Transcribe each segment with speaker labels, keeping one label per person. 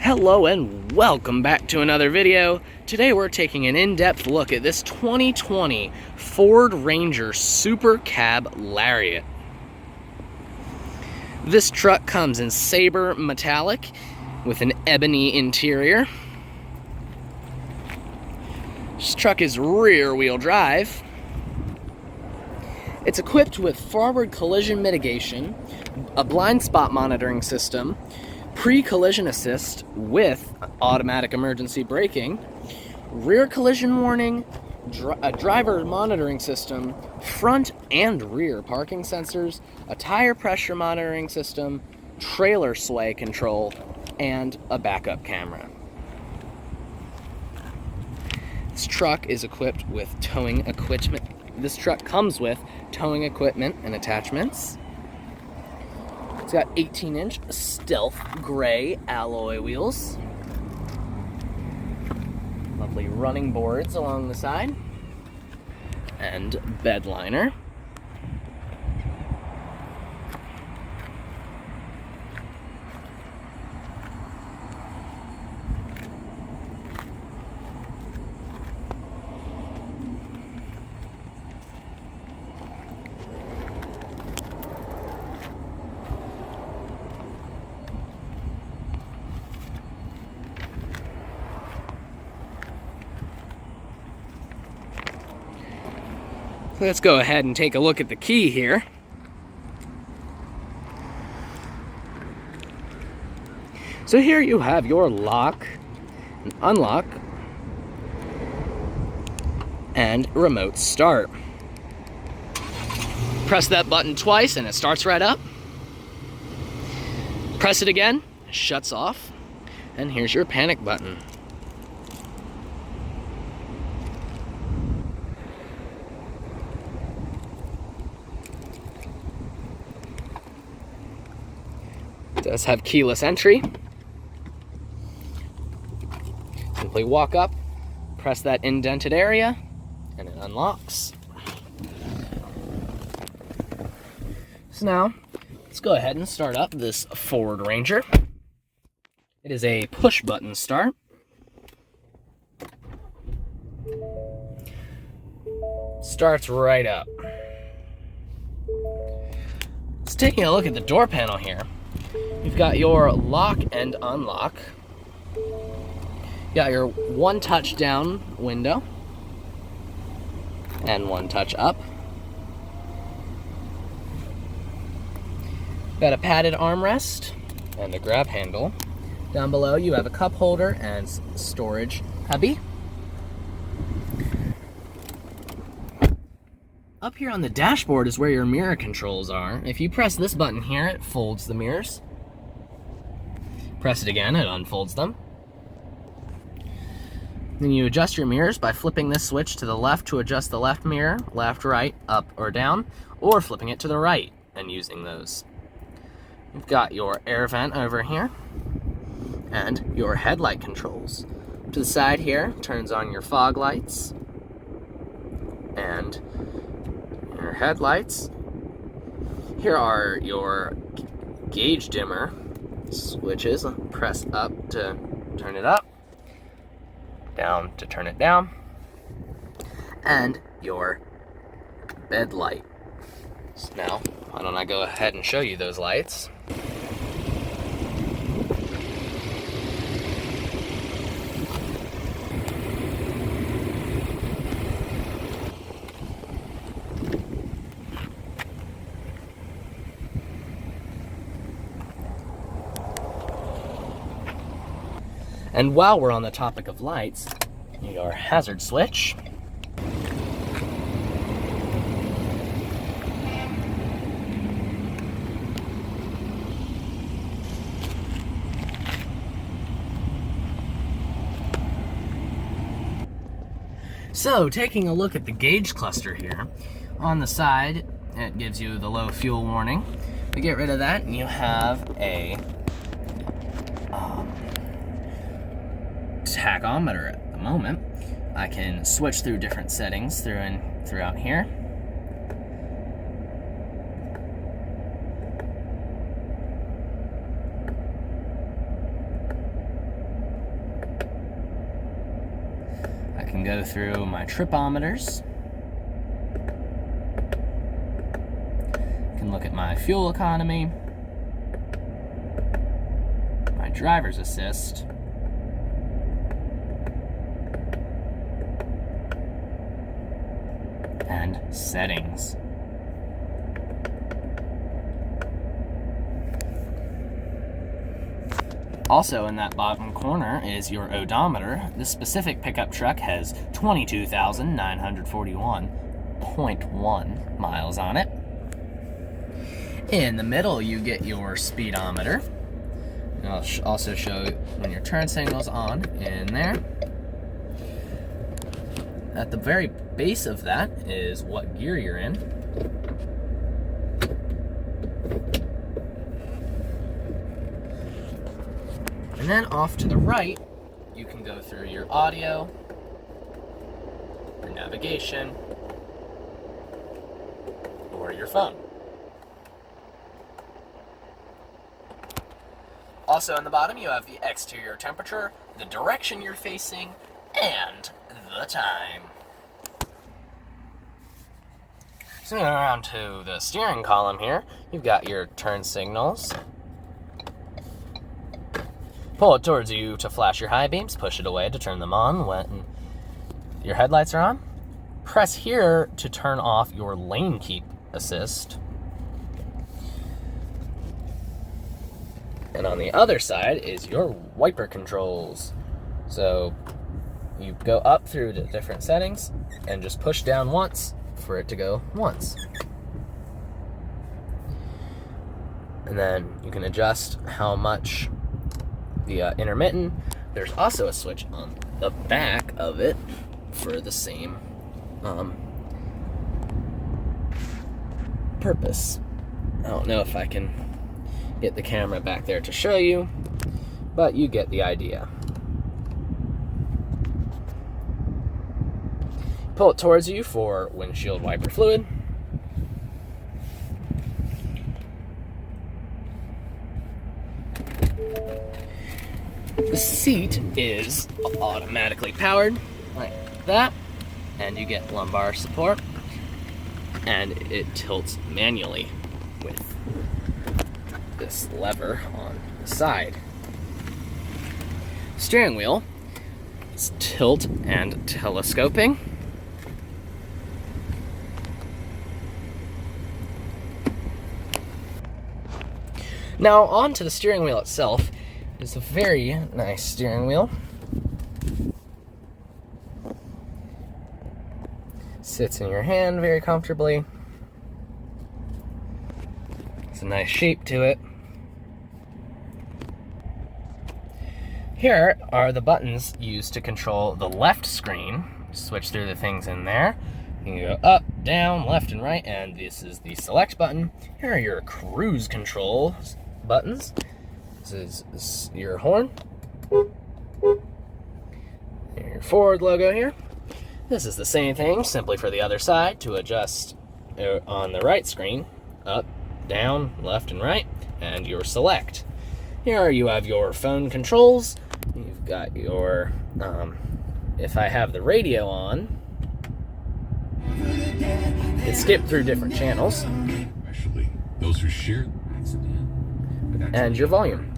Speaker 1: Hello and welcome back to another video. Today we're taking an in-depth look at this 2020 Ford Ranger SuperCab Lariat. This truck comes in saber metallic with an ebony interior. This truck is rear-wheel drive. It's equipped with forward collision mitigation, a blind spot monitoring system, pre-collision assist with automatic emergency braking, rear collision warning, a driver monitoring system, front and rear parking sensors, a tire pressure monitoring system, trailer sway control, and a backup camera. This truck is equipped with towing equipment. This truck comes with towing equipment and attachments. It's got 18-inch stealth gray alloy wheels. Lovely running boards along the side. And bed liner. Let's go ahead and take a look at the key here. So here you have your lock, and unlock, and remote start. Press that button twice and it starts right up. Press it again, it shuts off, and here's your panic button. It does have keyless entry. Simply walk up, press that indented area, and it unlocks. So now, let's go ahead and start up this Ford Ranger. It is a push button start. Starts right up. Let's take a look at the door panel here. You've got your lock and unlock. You got your one touch down window and one touch up. Got a padded armrest and a grab handle. Down below you have a cup holder and storage cubby. Up here on the dashboard is where your mirror controls are. If you press this button here, it folds the mirrors. Press it again, it unfolds them. Then you adjust your mirrors by flipping this switch to the left to adjust the left mirror, left, right, up, or down, or flipping it to the right and using those. You've got your air vent over here and your headlight controls. To the side here, turns on your fog lights and your headlights. Here are your gauge dimmer switches. Press up to turn it up, down to turn it down, and your bed light. So now, why don't I go ahead and show you those lights. And while we're on the topic of lights, your hazard switch. So, taking a look at the gauge cluster here, on the side, it gives you the low fuel warning. To get rid of that, you have a tachometer at the moment. I can switch through different settings throughout here. can go through my tripometers. I can look at my fuel economy, my driver's assist, and settings. Also in that bottom corner is your odometer. This specific pickup truck has 22,941.1 miles on it. In the middle, you get your speedometer. And I'll also show when your turn signal's on in there. At the very base of that is what gear you're in. And then off to the right, you can go through your audio, your navigation, or your phone. Also on the bottom, you have the exterior temperature, the direction you're facing, and the time. So moving around to the steering column here, you've got your turn signals. Pull it towards you to flash your high beams, push it away to turn them on when your headlights are on. Press here to turn off your lane keep assist. And on the other side is your wiper controls. So you go up through the different settings and just push down once for it to go once. And then you can adjust how much the intermittent. There's also a switch on the back of it for the same purpose. I don't know if I can get the camera back there to show you, but you get the idea. Pull it towards you for windshield wiper fluid. The seat is automatically powered like that, and you get lumbar support, and it tilts manually with this lever on the side. Steering wheel is tilt and telescoping. Now on to the steering wheel itself. It's a very nice steering wheel. Sits in your hand very comfortably. It's a nice shape to it. Here are the buttons used to control the left screen. Switch through the things in there. You can go up, down, left, and right, and this is the select button. Here are your cruise control buttons. This is your horn. Your Ford logo here. This is the same thing, simply for the other side to adjust on the right screen. Up, down, left, and right, and your select. Here you have your phone controls. You've got your, if I have the radio on, it skipped through different channels.
Speaker 2: Especially those who shared the accident.
Speaker 1: And your volume.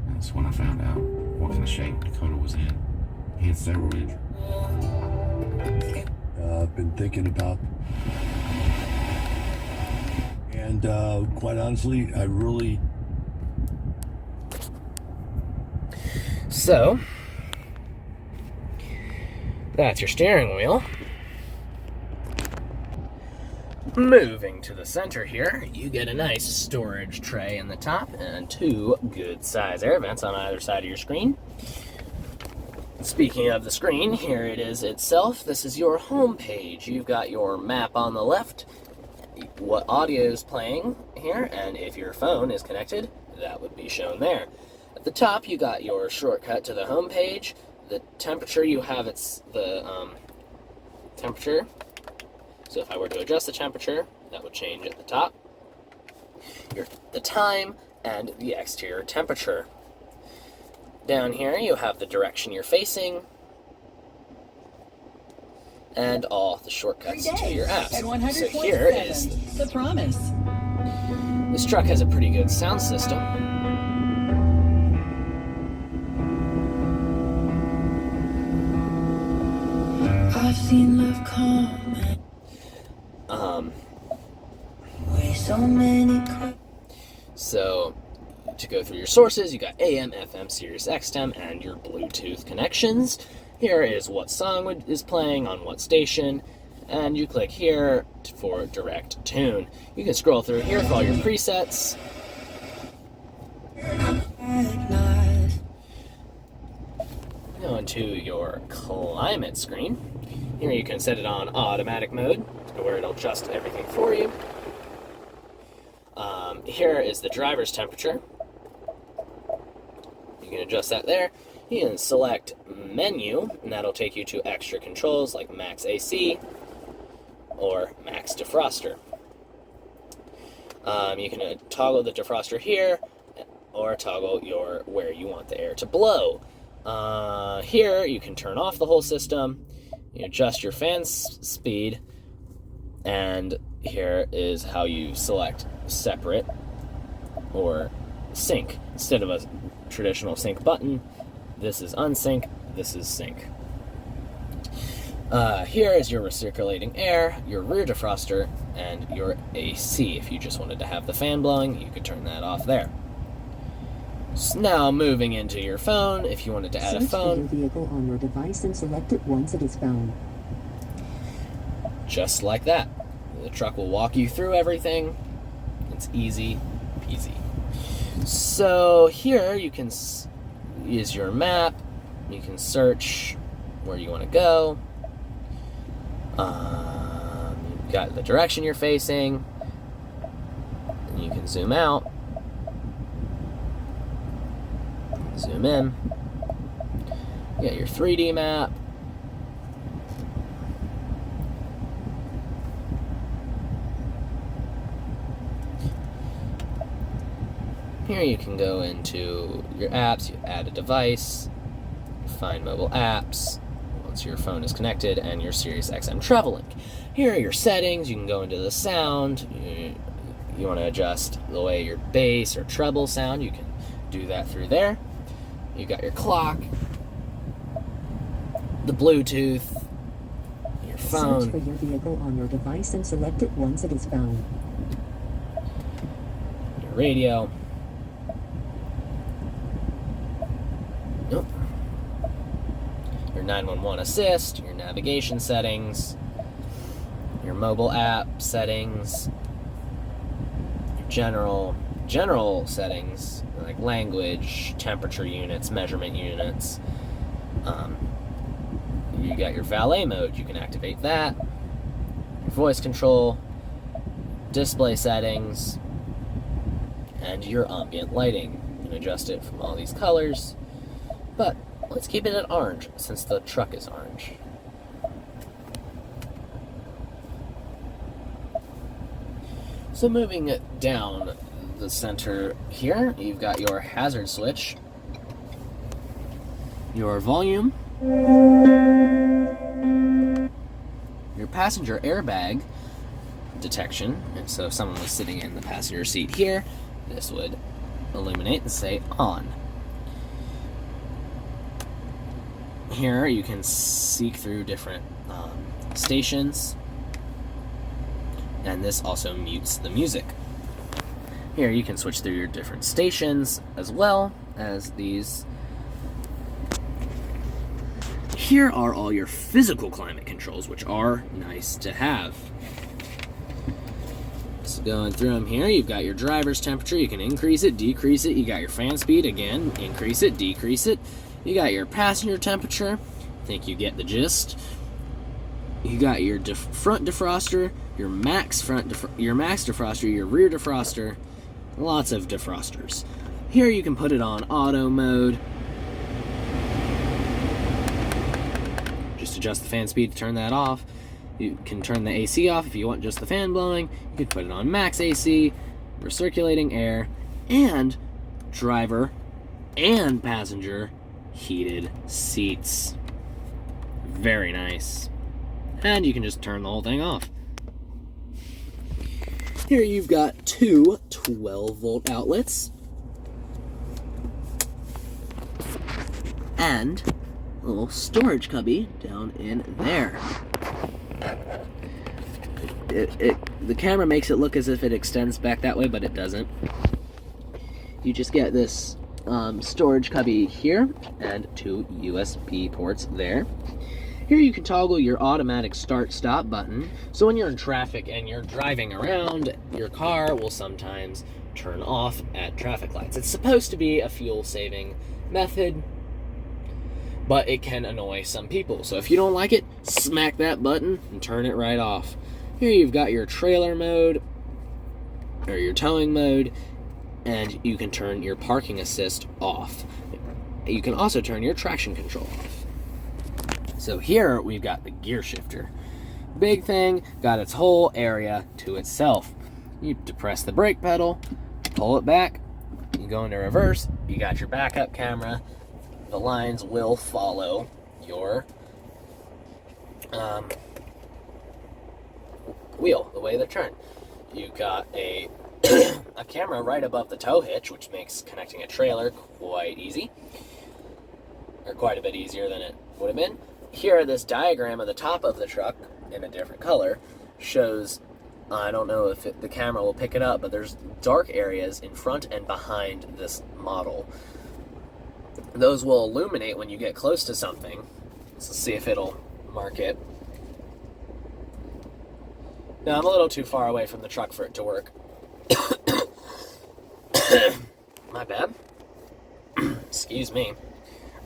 Speaker 2: That's when I found out what kind of shape Dakota was in. He had several injuries.
Speaker 3: I've been thinking about, and quite honestly, I really.
Speaker 1: So, that's your steering wheel. Moving to the center here, you get a nice storage tray in the top and two good-sized air vents on either side of your screen. Speaking of the screen, here it is itself. This is your home page. You've got your map on the left, what audio is playing here, and if your phone is connected, that would be shown there. At the top, you got your shortcut to the home page. The temperature you have, it's the temperature. So if I were to adjust the temperature, that would change at the top. The time and the exterior temperature. Down here, you have the direction you're facing. and all the shortcuts to your apps.
Speaker 4: And
Speaker 1: So here is,
Speaker 4: The Promise.
Speaker 1: this truck has a pretty good sound system.
Speaker 4: I've seen love come way so many.
Speaker 1: So to go through your sources, you got AM, FM, Sirius XM, and your Bluetooth connections. Here is what song is playing on what station, and you click here for direct tune. You can scroll through here for all your presets. Go into your climate screen. Here you can set it on automatic mode, where it'll adjust everything for you. Here is the driver's temperature. You can adjust that there. You can select menu, and that'll take you to extra controls like max AC or max defroster. You can toggle the defroster here, or toggle where you want the air to blow. Here you can turn off the whole system. You adjust your fan speed, and here is how you select separate or sync. Instead of a traditional sync button, this is unsync, this is sync. Here is your recirculating air, your rear defroster, and your AC. If you just wanted to have the fan blowing, you could turn that off there. So now moving into your phone, if you wanted to add a
Speaker 5: Search for
Speaker 1: phone,
Speaker 5: your vehicle on your device and select it once it is found.
Speaker 1: just like that. The truck will walk you through everything. It's easy peasy. So here you can use your map. You can search where you want to go. You've got the direction you're facing. And you can zoom out. Zoom in. You got your 3D map. Here you can go into your apps, you add a device, find mobile apps, once your phone is connected, and your Sirius XM travel link. Here are your settings. You can go into the sound. You want to adjust the way your bass or treble sound, you can do that through there. You got your clock, the Bluetooth, your phone.
Speaker 5: Search for your vehicle on your device and select it once it is found.
Speaker 1: Your radio. Nope. Your 911 assist, your navigation settings, your mobile app settings, your general settings like language, temperature units, measurement units. You got your valet mode, you can activate that. Your voice control, display settings, and your ambient lighting. You can adjust it from all these colors, but let's keep it at orange since the truck is orange. So moving it down the center here, you've got your hazard switch, your volume, your passenger airbag detection, and so if someone was sitting in the passenger seat here, this would illuminate and say on. Here you can seek through different stations, and this also mutes the music. Here you can switch through your different stations as well as these. Here are all your physical climate controls, which are nice to have. So going through them here, you've got your driver's temperature. You can increase it, decrease it. You got your fan speed, again, increase it, decrease it. You got your passenger temperature. I think you get the gist. You got your front defroster, your max defroster, your rear defroster. Lots of defrosters. Here you can put it on auto mode. Just adjust the fan speed to turn that off. You can turn the AC off if you want just the fan blowing. You can put it on max AC, recirculating air, and driver and passenger heated seats. Very nice. and you can just turn the whole thing off. Here you've got two 12-volt outlets and a little storage cubby down in there. The camera makes it look as if it extends back that way, but it doesn't. You just get this storage cubby here and two USB ports there. Here you can toggle your automatic start-stop button, so when you're in traffic and you're driving around, your car will sometimes turn off at traffic lights. It's supposed to be a fuel-saving method, but it can annoy some people. So if you don't like it, smack that button and turn it right off. Here you've got your trailer mode, or your towing mode, and you can turn your parking assist off. You can also turn your traction control off. So here we've got the gear shifter. Big thing, got its whole area to itself. You depress the brake pedal, pull it back, you go into reverse, you got your backup camera. The lines will follow your wheel, the way they turn. You've got a camera right above the tow hitch, which makes connecting a trailer quite easy, or quite a bit easier than it would have been. Here, this diagram of the top of the truck in a different color shows, I don't know if the camera will pick it up, but there's dark areas in front and behind this model. Those will illuminate when you get close to something. Let's see if it'll mark it. Now, I'm a little too far away from the truck for it to work. My bad. Excuse me.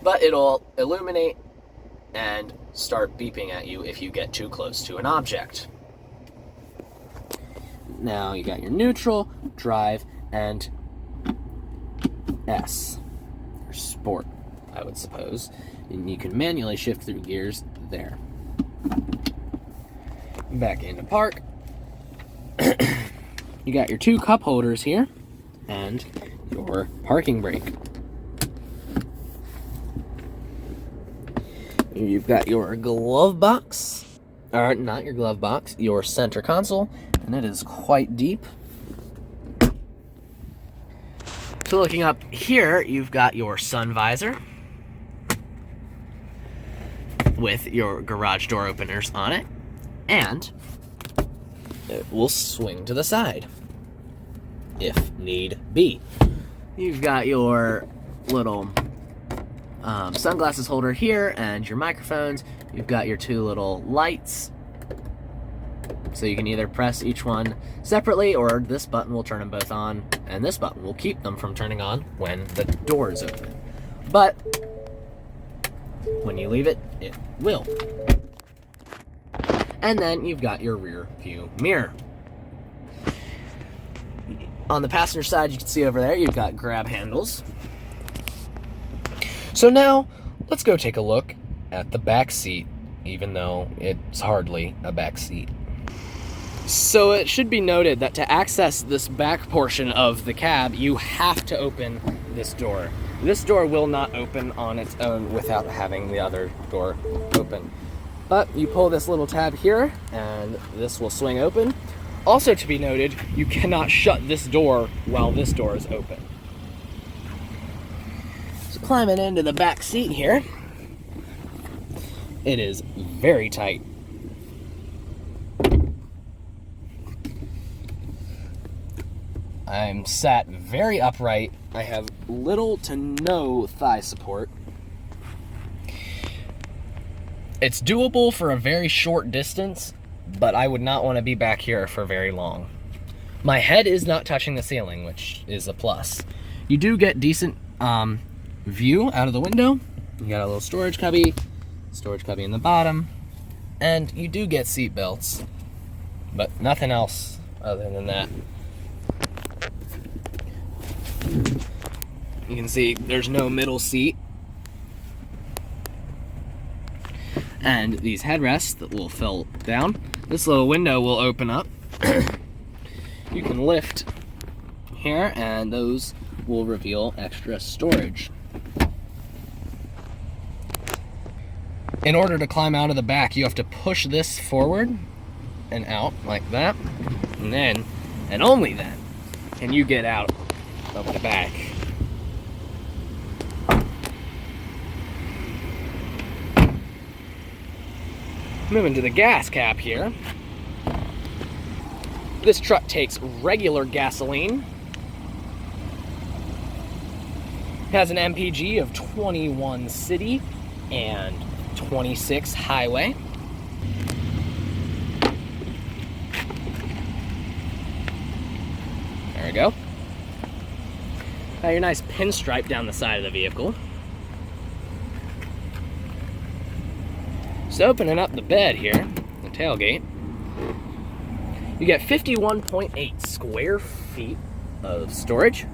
Speaker 1: But it'll illuminate and start beeping at you if you get too close to an object. Now you got your neutral, drive, and S, or sport, I would suppose. And you can manually shift through gears there. Back into park. You got your two cup holders here and your parking brake. You've got your glove box, or not your glove box, your center console, and it is quite deep. So looking up here, you've got your sun visor with your garage door openers on it, and it will swing to the side if need be. You've got your little sunglasses holder here and your microphones. You've got your two little lights, so you can either press each one separately, or this button will turn them both on, and this button will keep them from turning on when the door is open. But when you leave it, it will. And then you've got your rear view mirror. On the passenger side, you can see over there, you've got grab handles. So now, let's go take a look at the back seat, even though it's hardly a back seat. So it should be noted that to access this back portion of the cab, you have to open this door. This door will not open on its own without having the other door open. But you pull this little tab here, and this will swing open. Also to be noted, you cannot shut this door while this door is open. Climbing into the back seat here, it is very tight. I'm sat very upright. I have little to no thigh support. It's doable for a very short distance, but I would not want to be back here for very long. My head is not touching the ceiling, which is a plus. You do get decent view out of the window. You got a little storage cubby in the bottom, and you do get seat belts, but nothing else other than that. You can see there's no middle seat, and these headrests that will fill down. This little window will open up. You can lift here, and those will reveal extra storage. In order to climb out of the back, you have to push this forward and out like that. And then, and only then, can you get out of the back. Moving to the gas cap here. This truck takes regular gasoline. Has an MPG of 21 city and 26 highway. There we go. Got your nice pinstripe down the side of the vehicle. So opening up the bed here, the tailgate, you get 51.8 square feet of storage.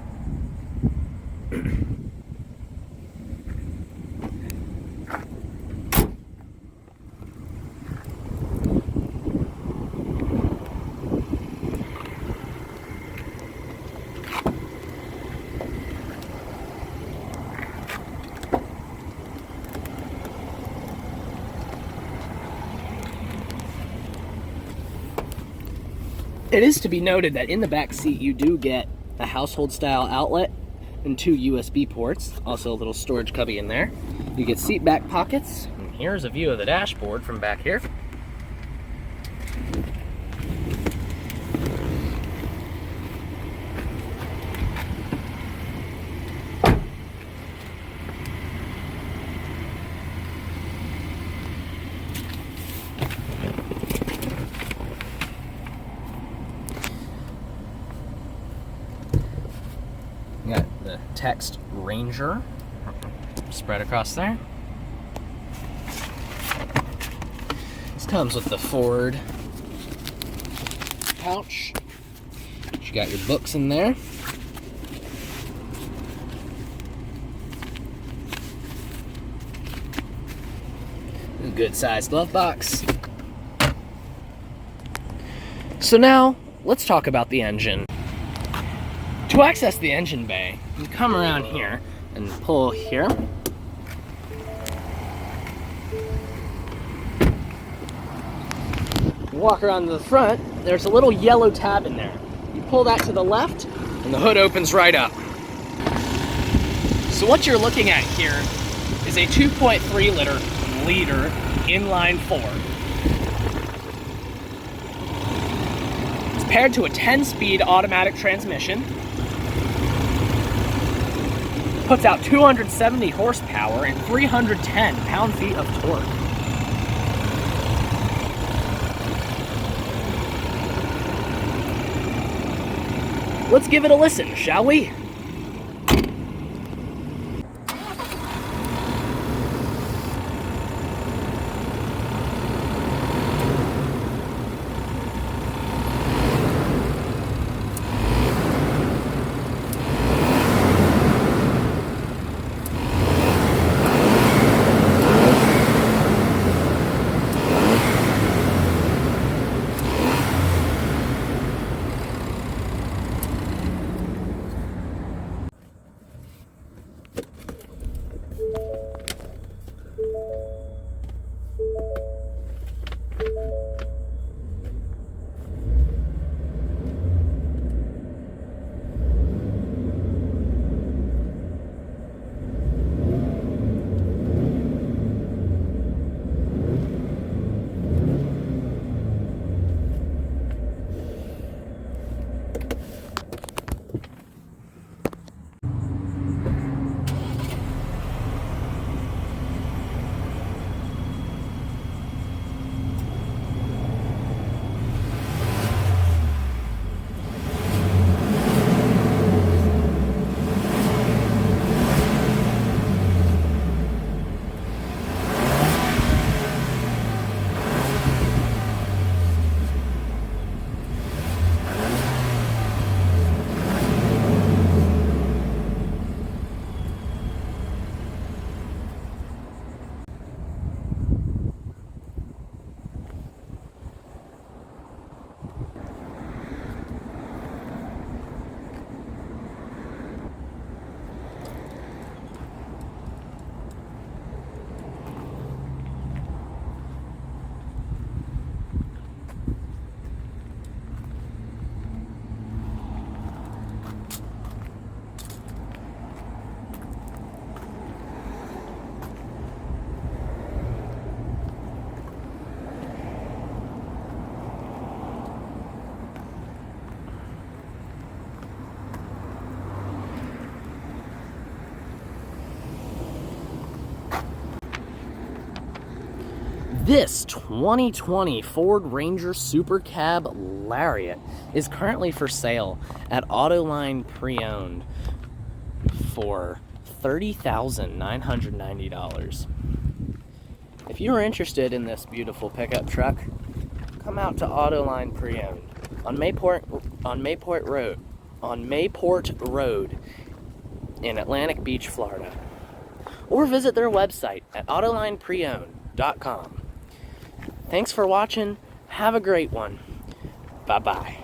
Speaker 1: It is to be noted that in the back seat you do get a household style outlet and 2 USB ports, also a little storage cubby in there. You get seat back pockets, and here's a view of the dashboard from back here. Got the text Ranger spread across there. This comes with the Ford pouch. You got your books in there. A good sized glove box. So now, let's talk about the engine. To access the engine bay, you come around here and pull here. Walk around to the front, there's a little yellow tab in there. You pull that to the left, and the hood opens right up. So what you're looking at here is a 2.3 liter inline 4. It's paired to a 10-speed automatic transmission. Puts out 270 horsepower and 310 pound-feet of torque. Let's give it a listen, shall we? This 2020 Ford Ranger Super Cab Lariat is currently for sale at Autoline Pre-Owned for $30,990. If you are interested in this beautiful pickup truck, come out to Autoline Pre-Owned on Mayport Road in Atlantic Beach, Florida. Or visit their website at autolinepreowned.com. Thanks for watching. Have a great one. Bye-bye.